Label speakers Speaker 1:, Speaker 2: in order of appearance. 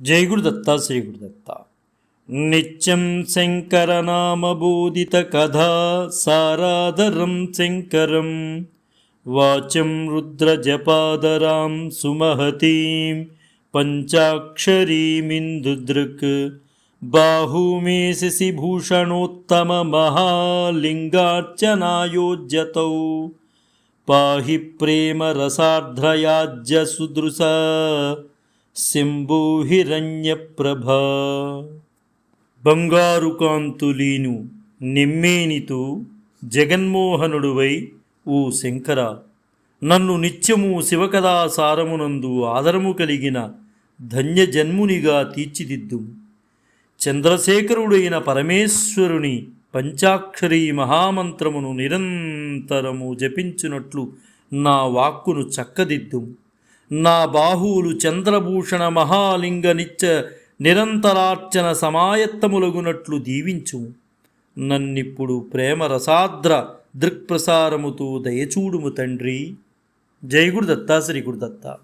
Speaker 1: జై గురుదత్త శ్రీ గురుదత్త. నిత్యం శంకరనామబోధిత కథా సారాధరం శంకరం వాచం రుద్రజపాదరాం సుమహతీం పంచాక్షరీమిందుదృక్ బాహూమే శశిభూషణోత్తమ మహాలింగార్చనాయోజ్యతౌ పాహి ప్రేమ రసార్ధ్రయాజ్య సుదృశ శంభో హిరణ్యప్రభా. బంగారు కాంతులీను నిమ్మేనితో జగన్మోహనుడువై ఓ శంకర, నన్ను నిత్యము శివకథా సారమునందు ఆదరము కలిగిన ధన్యజన్మునిగా తీర్చిదిద్దుము. చంద్రశేఖరుడైన పరమేశ్వరుని పంచాక్షరీ మహామంత్రమును నిరంతరము జపించునట్లు నా వాక్కును చక్కదిద్దుము. నా బాహువులు చంద్రభూషణ మహాలింగ నిత్య నిరంతరార్చన సమాయత్తములగునట్లు దీవించుము. నన్నిప్పుడు ప్రేమ రసాద్ర దృక్ప్రసారముతో దయచూడుము తండ్రి. జై గురుదత్త శ్రీ గురుదత్త.